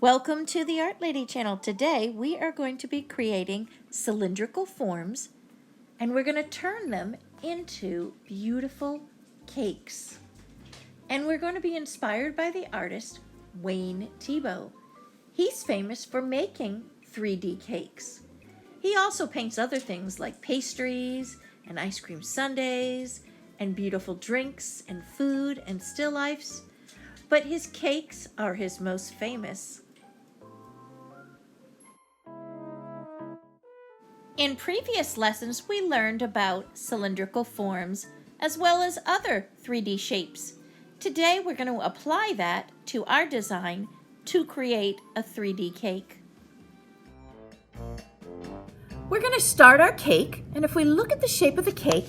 Welcome to the Art Lady channel. Today we are going to be creating cylindrical forms and we're going to turn them into beautiful cakes. And we're going to be inspired by the artist Wayne Thiebaud. He's famous for making 3D cakes. He also paints other things like pastries and ice cream sundaes and beautiful drinks and food and still lifes. But his cakes are his most famous. In previous lessons, we learned about cylindrical forms as well as other 3D shapes. Today, we're going to apply that to our design to create a 3D cake. We're going to start our cake, and if we look at the shape of the cake,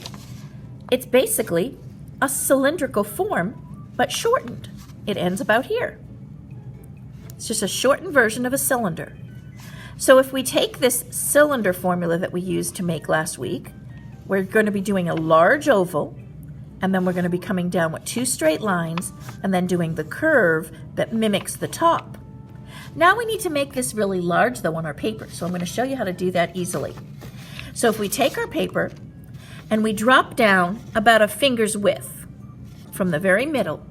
it's basically a cylindrical form, but shortened. It ends about here. It's just a shortened version of a cylinder. So if we take this cylinder formula that we used to make last week, we're going to be doing a large oval, and then we're going to be coming down with 2 straight lines, and then doing the curve that mimics the top. Now we need to make this really large though on our paper, so I'm going to show you how to do that easily. So if we take our paper, and we drop down about a finger's width from the very middle,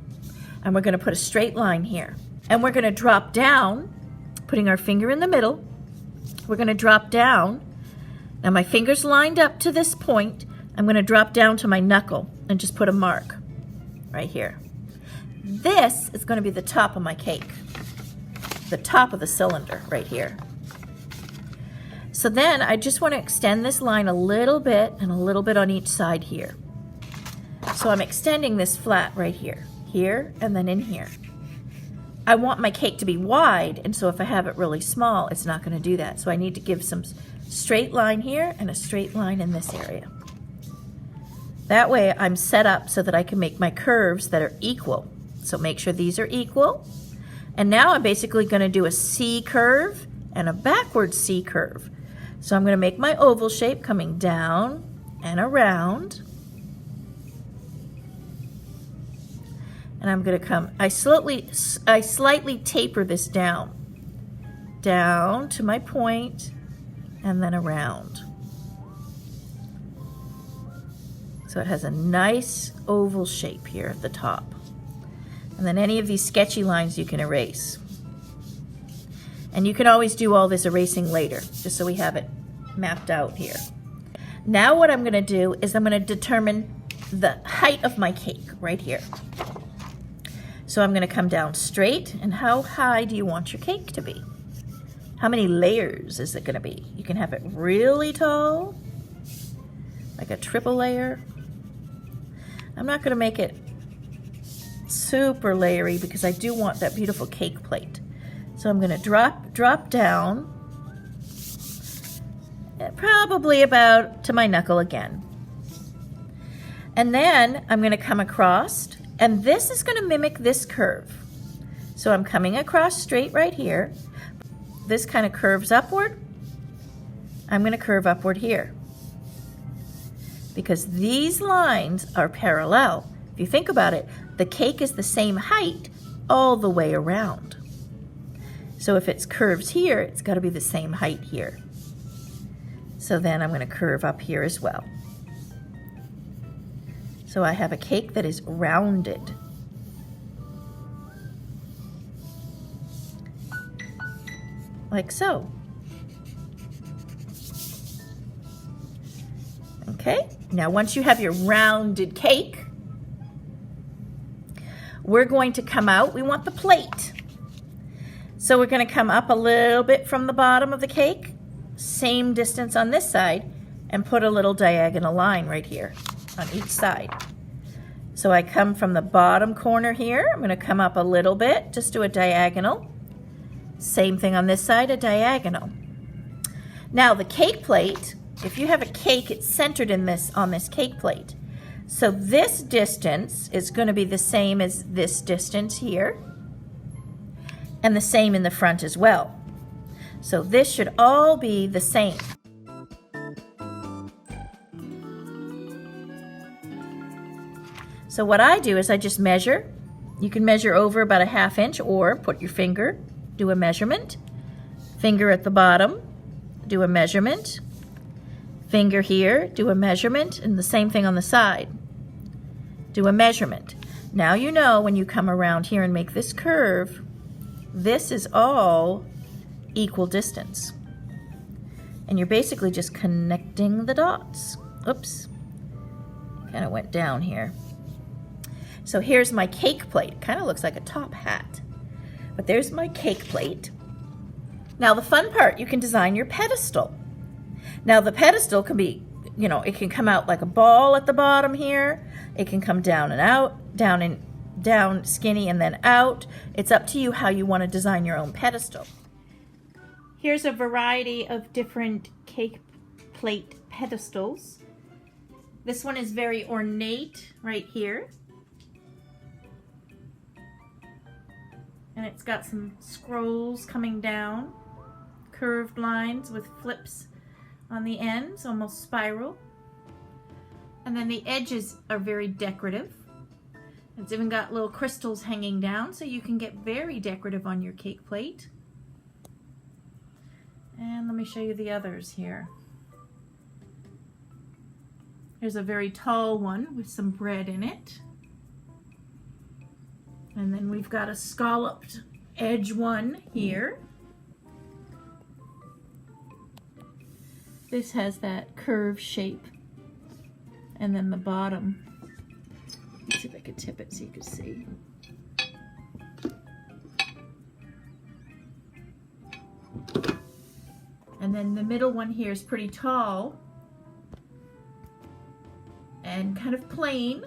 and we're going to put a straight line here. And we're going to drop down, putting our finger in the middle. We're going to drop down. Now my finger's lined up to this point. I'm going to drop down to my knuckle and just put a mark right here. This is going to be the top of my cake. The top of the cylinder right here. So then I just want to extend this line a little bit and a little bit on each side here. So I'm extending this flat right here. Here and then in here. I want my cake to be wide, and so if I have it really small, it's not going to do that. So I need to give some straight line here and a straight line in this area. That way I'm set up so that I can make my curves that are equal. So make sure these are equal. And now I'm basically going to do a C curve and a backward C curve. So I'm going to make my oval shape coming down and around. And I'm going to come, I slightly taper this down to my point, and then around. So it has a nice oval shape here at the top. And then any of these sketchy lines you can erase. And you can always do all this erasing later, just so we have it mapped out here. Now what I'm going to do is I'm going to determine the height of my cake right here. So I'm going to come down straight, and how high do you want your cake to be? How many layers is it going to be? You can have it really tall, like a triple layer. I'm not going to make it super layery because I do want that beautiful cake plate. So I'm going to drop down, probably about to my knuckle again. And then I'm going to come across. And this is going to mimic this curve. So I'm coming across straight right here. This kind of curves upward. I'm going to curve upward here. Because these lines are parallel. If you think about it, the cake is the same height all the way around. So if it's curves here, it's got to be the same height here. So then I'm going to curve up here as well. So I have a cake that is rounded. Like so. Okay, now once you have your rounded cake, we're going to come out, we want the plate. So we're going to come up a little bit from the bottom of the cake, same distance on this side, and put a little diagonal line right here on each side. So I come from the bottom corner here. I'm going to come up a little bit, just do a diagonal. Same thing on this side, a diagonal. Now the cake plate, if you have a cake, it's centered in this on this cake plate. So this distance is going to be the same as this distance here, and the same in the front as well. So this should all be the same. So what I do is I just measure. You can measure over about a 1/2 inch or put your finger do a measurement. Finger at the bottom, do a measurement. Finger here, do a measurement, and the same thing on the side. Do a measurement. Now you know when you come around here and make this curve, this is all equal distance. And you're basically just connecting the dots. Oops, kind of went down here. So here's my cake plate. Kind of looks like a top hat. But there's my cake plate. Now the fun part, you can design your pedestal. Now the pedestal can be, you know, it can come out like a ball at the bottom here. It can come down and out, down skinny and then out. It's up to you how you want to design your own pedestal. Here's a variety of different cake plate pedestals. This one is very ornate right here. And it's got some scrolls coming down, curved lines with flips on the ends, almost spiral. And then the edges are very decorative. It's even got little crystals hanging down, so you can get very decorative on your cake plate. And let me show you the others here. Here's a very tall one with some bread in it. And then we've got a scalloped edge one here. This has that curve shape. And then the bottom. Let's see if I could tip it so you can see. And then the middle one here is pretty tall and kind of plain.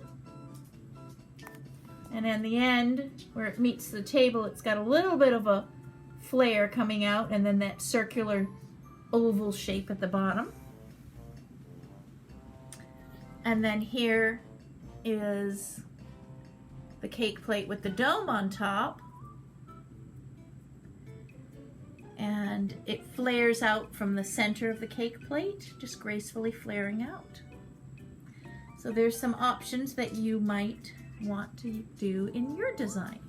And then the end, where it meets the table, it's got a little bit of a flare coming out, and then that circular oval shape at the bottom. And then here is the cake plate with the dome on top. And it flares out from the center of the cake plate, just gracefully flaring out. So there's some options that you might want to do in your design.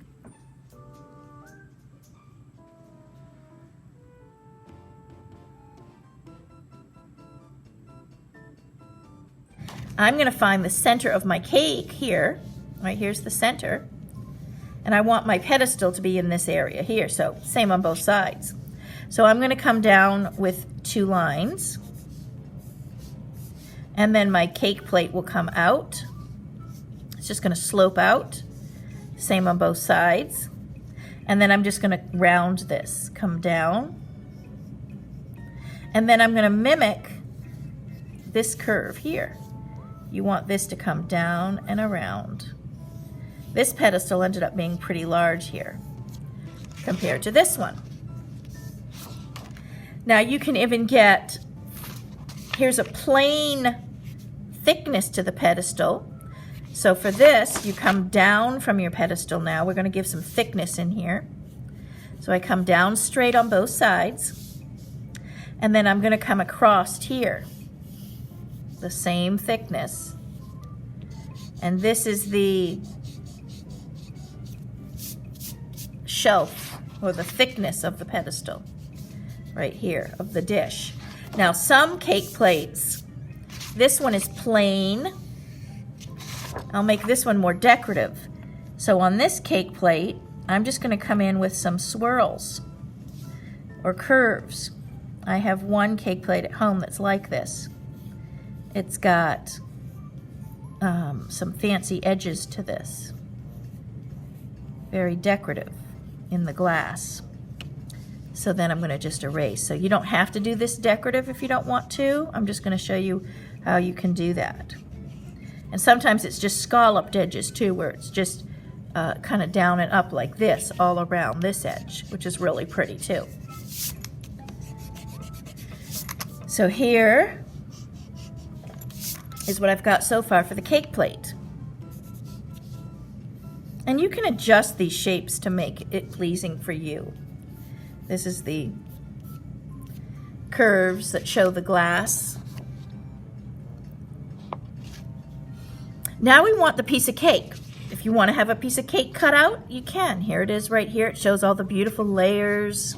I'm going to find the center of my cake here. Right, here's the center. And I want my pedestal to be in this area here, so same on both sides. So I'm going to come down with 2 lines. And then my cake plate will come out. It's just going to slope out. Same on both sides. And then I'm just going to round this, come down. And then I'm going to mimic this curve here. You want this to come down and around. This pedestal ended up being pretty large here compared to this one. Now you can even get, here's a plain thickness to the pedestal. So for this, you come down from your pedestal now. We're going to give some thickness in here. So I come down straight on both sides. And then I'm going to come across here. The same thickness. And this is the shelf, or the thickness of the pedestal. Right here, of the dish. Now some cake plates, this one is plain. I'll make this one more decorative. So on this cake plate, I'm just going to come in with some swirls or curves. I have one cake plate at home that's like this. It's got some fancy edges to this. Very decorative in the glass. So then I'm going to just erase. So you don't have to do this decorative if you don't want to. I'm just going to show you how you can do that. And sometimes it's just scalloped edges too, where it's just kind of down and up like this all around this edge, which is really pretty too. So here is what I've got so far for the cake plate. And you can adjust these shapes to make it pleasing for you. This is the curves that show the glass. Now we want the piece of cake. If you want to have a piece of cake cut out, you can. Here it is right here. It shows all the beautiful layers.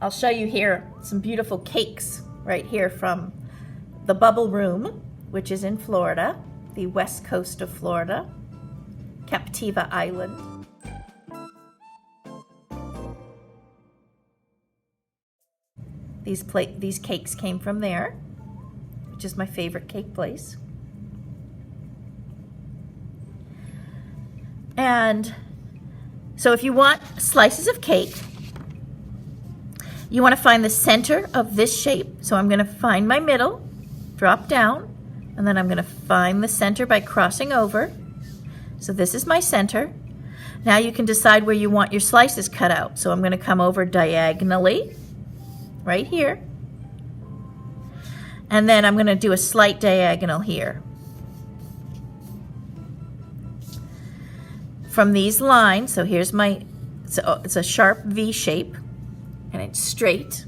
I'll show you here some beautiful cakes right here from the Bubble Room, which is in Florida, the west coast of Florida, Captiva Island. These cakes came from there, which is my favorite cake place. And so if you want slices of cake, you want to find the center of this shape. So I'm going to find my middle, drop down, and then I'm going to find the center by crossing over. So this is my center. Now you can decide where you want your slices cut out. So I'm going to come over diagonally, right here. And then I'm going to do a slight diagonal here. From these lines, so here's my, so it's a sharp V shape, and it's straight.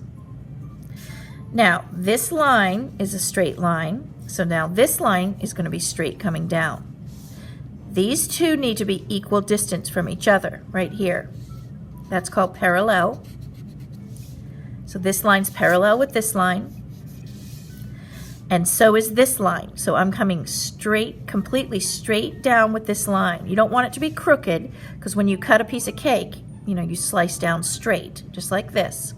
Now, this line is a straight line, so now this line is going to be straight coming down. These two need to be equal distance from each other, right here. That's called parallel. So this line's parallel with this line, and so is this line. So I'm coming straight, completely straight down with this line. You don't want it to be crooked, because when you cut a piece of cake, you know, you slice down straight, just like this.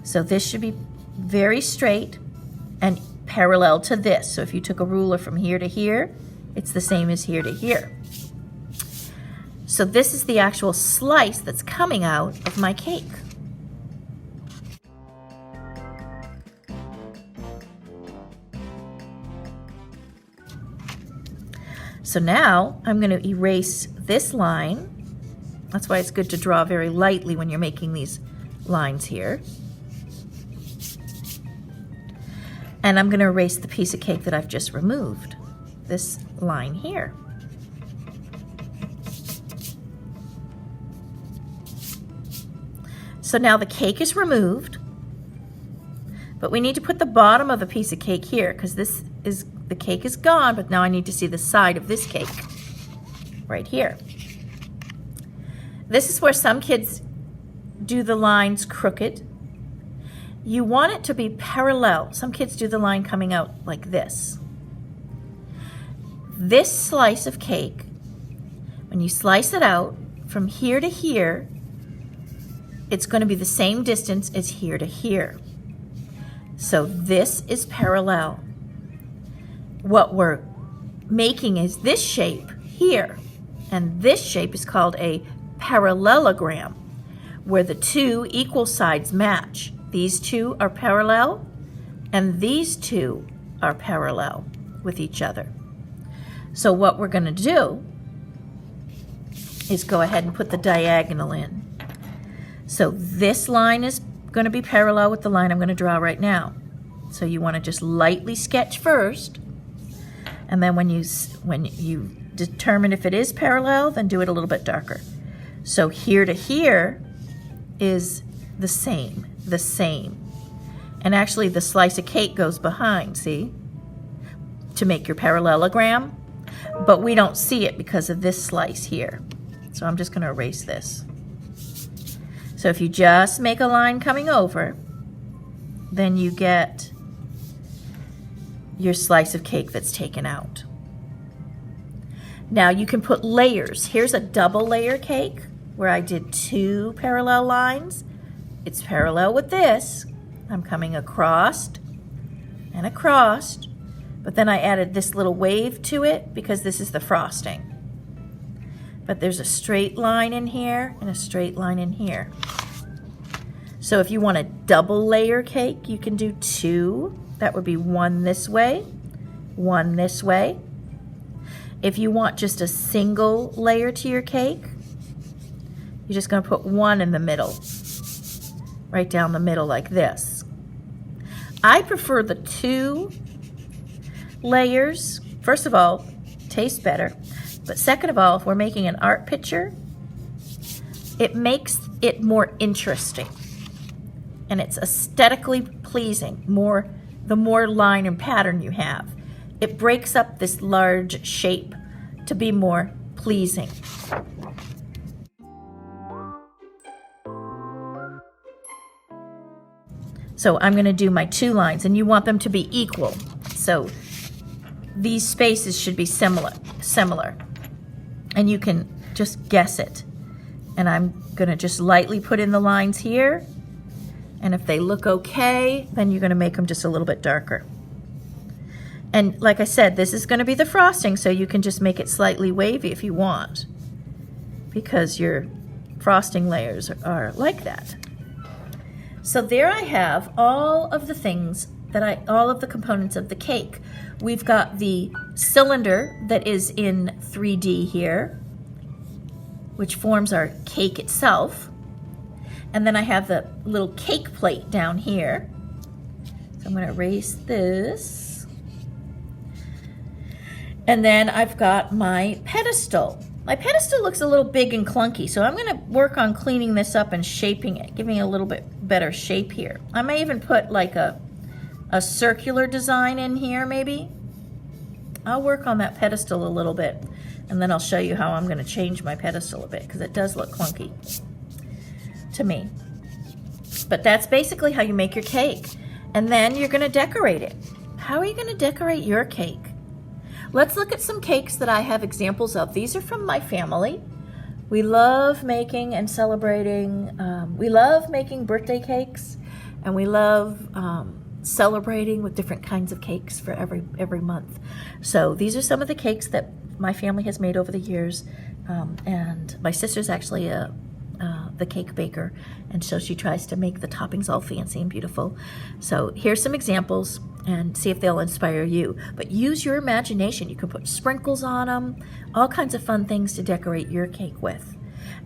So this should be very straight and parallel to this. So if you took a ruler from here to here, it's the same as here to here. So this is the actual slice that's coming out of my cake. So now I'm going to erase this line. That's why it's good to draw very lightly when you're making these lines here. And I'm going to erase the piece of cake that I've just removed, this line here. So now the cake is removed, but we need to put the bottom of the piece of cake here, because the cake is gone, but now I need to see the side of this cake right here. This is where some kids do the lines crooked. You want it to be parallel. Some kids do the line coming out like this. This slice of cake, when you slice it out from here to here, it's going to be the same distance as here to here. So this is parallel. What we're making is this shape here, and this shape is called a parallelogram, where the two equal sides match. These two are parallel, and these two are parallel with each other. So what we're going to do is go ahead and put the diagonal in. So this line is going to be parallel with the line I'm going to draw right now. So you want to just lightly sketch first, and then when you determine if it is parallel, then do it a little bit darker. So here to here is the same. And actually the slice of cake goes behind, see? To make your parallelogram. But we don't see it because of this slice here. So I'm just going to erase this. So if you just make a line coming over, then you get your slice of cake that's taken out. Now you can put layers. Here's a double layer cake where I did two parallel lines. It's parallel with this. I'm coming across and across, but then I added this little wave to it because this is the frosting. But there's a straight line in here and a straight line in here. So if you want a double layer cake, you can do two. That would be one this way, one this way. If you want just a single layer to your cake, you're just going to put one in the middle, right down the middle like this. I prefer the two layers. First of all, tastes better. But second of all, if we're making an art picture, It makes it more interesting, and it's aesthetically pleasing. The more line and pattern you have, it breaks up this large shape to be more pleasing. So I'm going to do my 2 lines, and you want them to be equal. So these spaces should be similar. And you can just guess it. And I'm going to just lightly put in the lines here. And if they look okay, then you're going to make them just a little bit darker. And like I said, this is going to be the frosting, so you can just make it slightly wavy if you want, because your frosting layers are like that. So there I have all of the things all of the components of the cake. We've got the cylinder that is in 3D here, which forms our cake itself. And then I have the little cake plate down here. So I'm going to erase this. And then I've got my pedestal. My pedestal looks a little big and clunky, so I'm going to work on cleaning this up and shaping it, giving it a little bit better shape here. I may even put like a circular design in here, maybe. I'll work on that pedestal a little bit, and then I'll show you how I'm going to change my pedestal a bit, because it does look clunky to me. But that's basically how you make your cake. And then you're going to decorate it. How are you going to decorate your cake? Let's look at some cakes that I have examples of. These are from my family. We love making and celebrating. We love making birthday cakes, and we love celebrating with different kinds of cakes for every month. So these are some of the cakes that my family has made over the years, and my sister's actually the cake baker, and so she tries to make the toppings all fancy and beautiful. So here's some examples, and see if they'll inspire you. But use your imagination. You can put sprinkles on them, all kinds of fun things to decorate your cake with.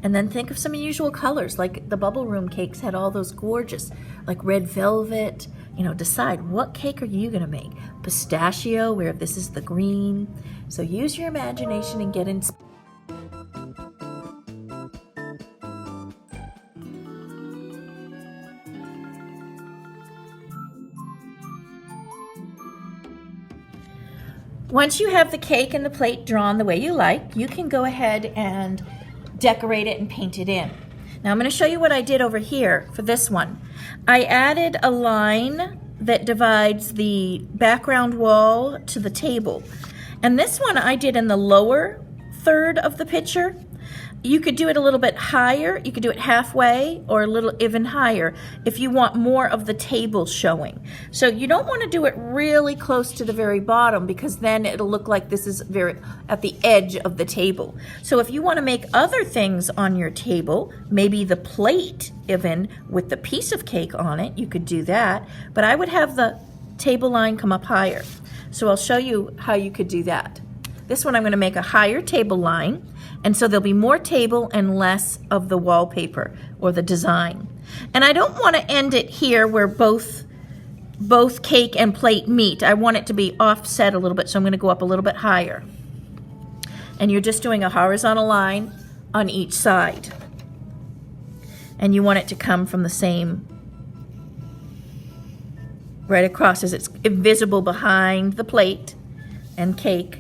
And then think of some unusual colors, like the bubble room cakes had all those gorgeous, like red velvet. You know, decide what cake are you going to make. Pistachio, where this is the green. So use your imagination and get inspired. Once you have the cake and the plate drawn the way you like, you can go ahead and decorate it and paint it in. Now I'm going to show you what I did over here for this one. I added a line that divides the background wall to the table. And this one I did in the lower third of the picture. You could do it a little bit higher, you could do it halfway, or a little even higher if you want more of the table showing. So you don't want to do it really close to the very bottom, because then it'll look like this is very at the edge of the table. So if you want to make other things on your table, maybe the plate even with the piece of cake on it, you could do that. But I would have the table line come up higher. So I'll show you how you could do that. This one I'm going to make a higher table line, and so there'll be more table and less of the wallpaper or the design. And I don't want to end it here where both cake and plate meet. I want it to be offset a little bit, so I'm going to go up a little bit higher. And you're just doing a horizontal line on each side. And you want it to come from the same, right across, as it's visible behind the plate and cake.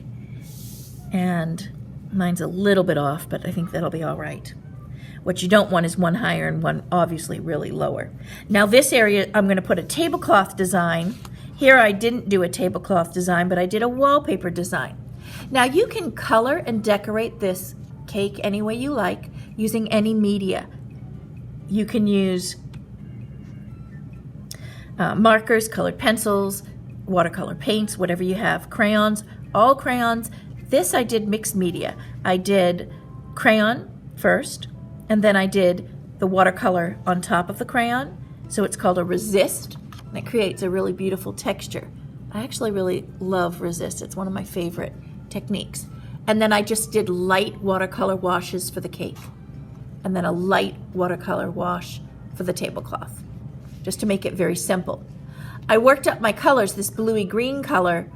And mine's a little bit off, but I think that'll be all right. What you don't want is one higher and one obviously really lower. Now this area, I'm going to put a tablecloth design. Here I didn't do a tablecloth design, but I did a wallpaper design. Now you can color and decorate this cake any way you like using any media. You can use markers, colored pencils, watercolor paints, whatever you have, crayons, all crayons. This I did mixed media. I did crayon first, and then I did the watercolor on top of the crayon. So it's called a resist, and it creates a really beautiful texture. I actually really love resist. It's one of my favorite techniques. And then I just did light watercolor washes for the cake, and then a light watercolor wash for the tablecloth, just to make it very simple. I worked up my colors, this bluey green color,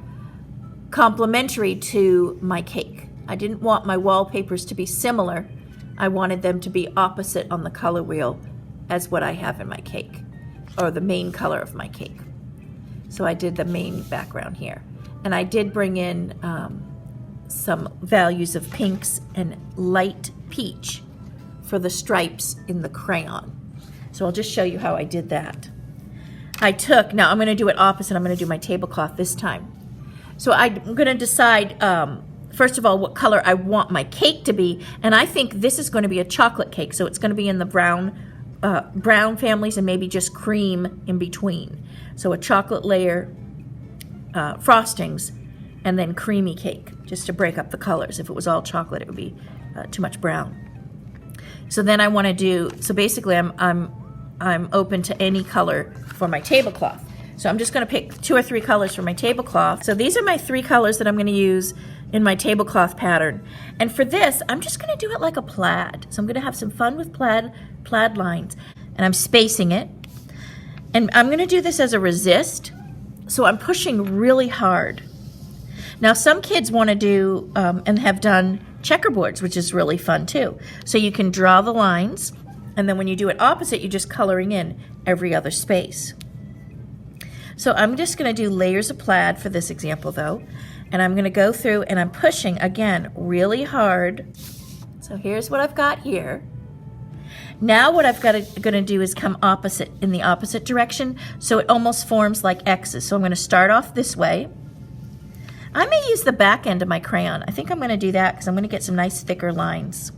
complementary to my cake. I didn't want my wallpapers to be similar, I wanted them to be opposite on the color wheel as what I have in my cake, or the main color of my cake. So I did the main background here. And I did bring in some values of pinks and light peach for the stripes in the crayon. So I'll just show you how I did that. Now I'm going to do it opposite. I'm going to do my tablecloth this time. So I'm going to decide, first of all, what color I want my cake to be. And I think this is going to be a chocolate cake. So it's going to be in the brown families and maybe just cream in between. So a chocolate layer, frostings, and then creamy cake, just to break up the colors. If it was all chocolate, it would be too much brown. So then I want to do, so basically I'm open to any color for my tablecloth. So I'm just going to pick 2 or 3 colors for my tablecloth. So these are my 3 colors that I'm going to use in my tablecloth pattern. And for this, I'm just going to do it like a plaid. So I'm going to have some fun with plaid lines. And I'm spacing it. And I'm going to do this as a resist. So I'm pushing really hard. Now some kids want to do and have done checkerboards, which is really fun too. So you can draw the lines, and then when you do it opposite, you're just coloring in every other space. So I'm just going to do layers of plaid for this example though, and I'm going to go through and I'm pushing again really hard. So here's what I've got here. Now what I've going to do is come opposite, in the opposite direction, so it almost forms like X's. So I'm going to start off this way. I may use the back end of my crayon. I think I'm going to do that because I'm going to get some nice thicker lines.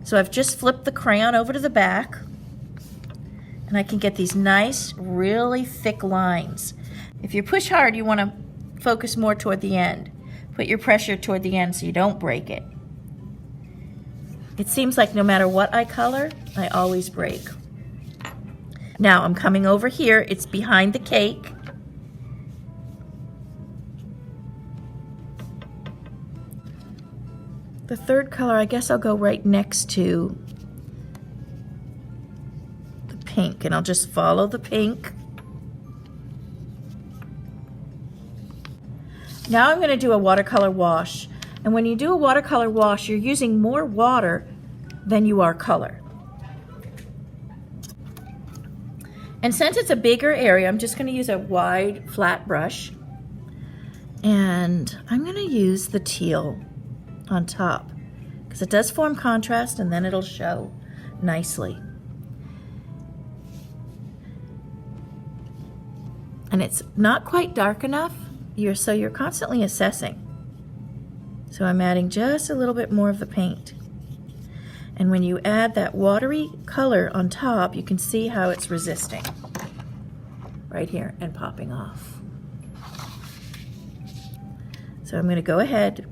So I've just flipped the crayon over to the back, and I can get these nice, really thick lines. If you push hard, you want to focus more toward the end. Put your pressure toward the end so you don't break it. It seems like no matter what I color, I always break. Now I'm coming over here. It's behind the cake. The third color, I guess I'll go right next to the pink, and I'll just follow the pink. Now I'm going to do a watercolor wash. And when you do a watercolor wash, you're using more water than you are color. And since it's a bigger area, I'm just going to use a wide, flat brush. And I'm going to use the teal on top because it does form contrast, and then it'll show nicely. And it's not quite dark enough, so you're constantly assessing. So I'm adding just a little bit more of the paint. And when you add that watery color on top, you can see how it's resisting right here and popping off. So I'm going to go ahead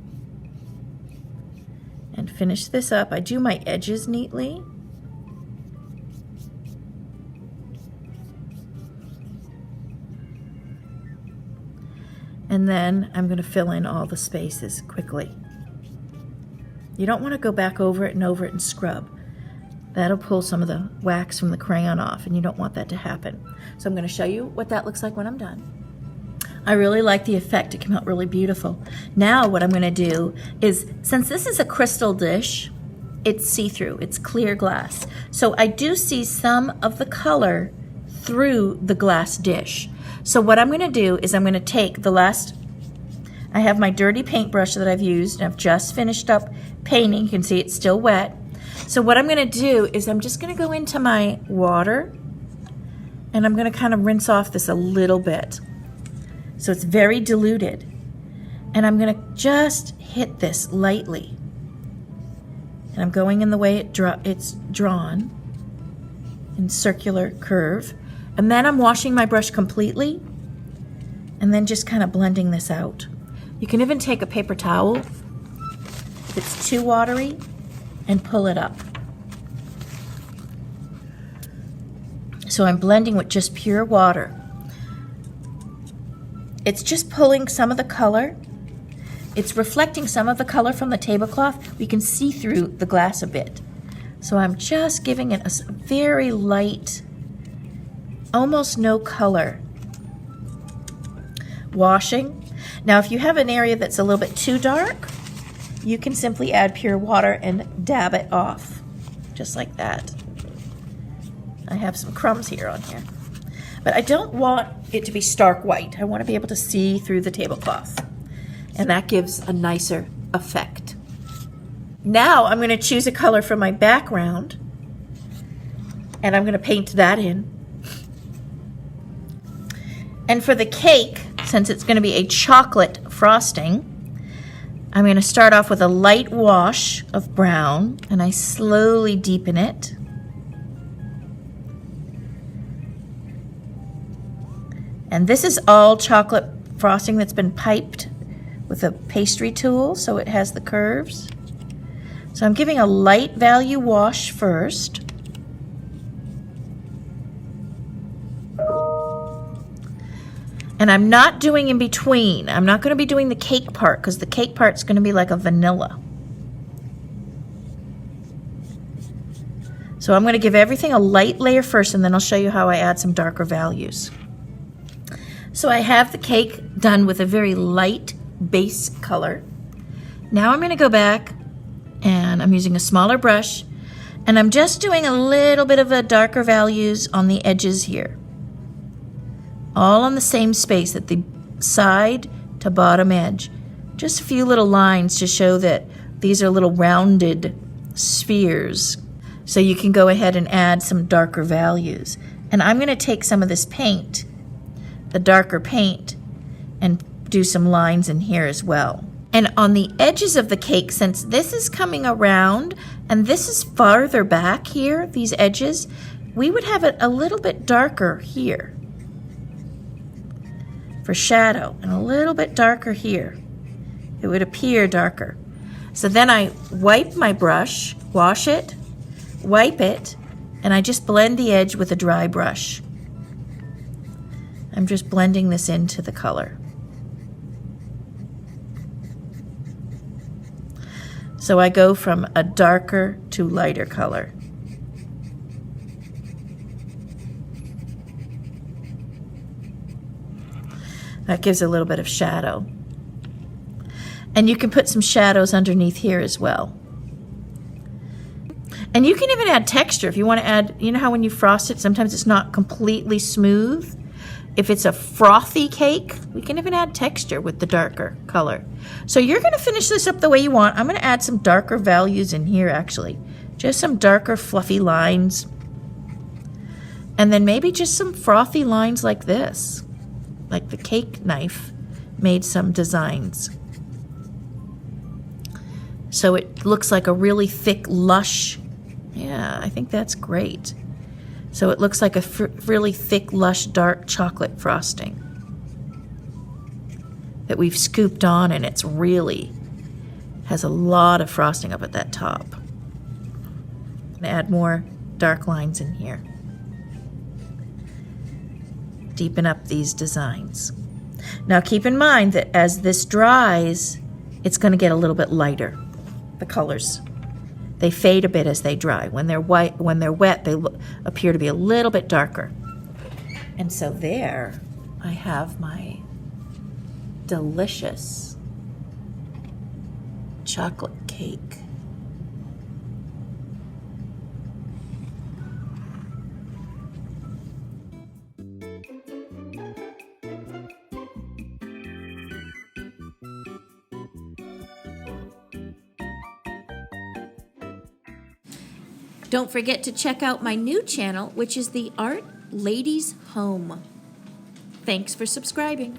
and finish this up. I do my edges neatly. And then I'm going to fill in all the spaces quickly. You don't want to go back over it and scrub. That'll pull some of the wax from the crayon off, and you don't want that to happen. So I'm going to show you what that looks like when I'm done. I really like the effect. It came out really beautiful. Now what I'm going to do is, since this is a crystal dish, it's see-through, it's clear glass. So I do see some of the color through the glass dish. So what I'm going to do is I'm going to take I have my dirty paintbrush that I've used, and I've just finished up painting. You can see it's still wet. So what I'm going to do is I'm just going to go into my water, and I'm going to kind of rinse off this a little bit. So it's very diluted. And I'm going to just hit this lightly. And I'm going in the way it's drawn in circular curve. And then I'm washing my brush completely and then just kind of blending this out. You can even take a paper towel if it's too watery and pull it up. So I'm blending with just pure water. It's just pulling some of the color. It's reflecting some of the color from the tablecloth. We can see through the glass a bit. So I'm just giving it a very light, almost no color washing. Now if you have an area that's a little bit too dark, you can simply add pure water and dab it off, just like that. I have some crumbs here on here. But I don't want it to be stark white. I want to be able to see through the tablecloth. And that gives a nicer effect. Now I'm going to choose a color for my background. And I'm going to paint that in. And for the cake, since it's going to be a chocolate frosting, I'm going to start off with a light wash of brown, and I slowly deepen it. And this is all chocolate frosting that's been piped with a pastry tool, so it has the curves. So I'm giving a light value wash first. And I'm not doing in between. I'm not going to be doing the cake part because the cake part's going to be like a vanilla. So I'm going to give everything a light layer first, and then I'll show you how I add some darker values. So I have the cake done with a very light base color. Now I'm going to go back, and I'm using a smaller brush, and I'm just doing a little bit of a darker values on the edges here. All on the same space at the side to bottom edge. Just a few little lines to show that these are little rounded spheres. So you can go ahead and add some darker values. And I'm going to take some of this paint, the darker paint, and do some lines in here as well. And on the edges of the cake, since this is coming around and this is farther back here, these edges, we would have it a little bit darker here for shadow, and a little bit darker here. It would appear darker. So then I wipe my brush, wash it, wipe it, and I just blend the edge with a dry brush. I'm just blending this into the color. So I go from a darker to lighter color. That gives a little bit of shadow. And you can put some shadows underneath here as well. And you can even add texture if you want to add, you know how when you frost it, sometimes it's not completely smooth. If it's a frothy cake, we can even add texture with the darker color. So you're going to finish this up the way you want. I'm going to add some darker values in here actually. Just some darker fluffy lines. And then maybe just some frothy lines like this. Like the cake knife made some designs. So it looks like a really thick, lush, yeah, I think that's great. So it looks like a really thick, lush, dark chocolate frosting that we've scooped on, and it's really has a lot of frosting up at that top. I'm gonna add more dark lines in here. Deepen up these designs. Now keep in mind that as this dries, it's going to get a little bit lighter. The colors, they fade a bit as they dry. When they're wet, they appear to be a little bit darker. And so there I have my delicious chocolate cake. Don't forget to check out my new channel, which is the Art Lady's Home. Thanks for subscribing.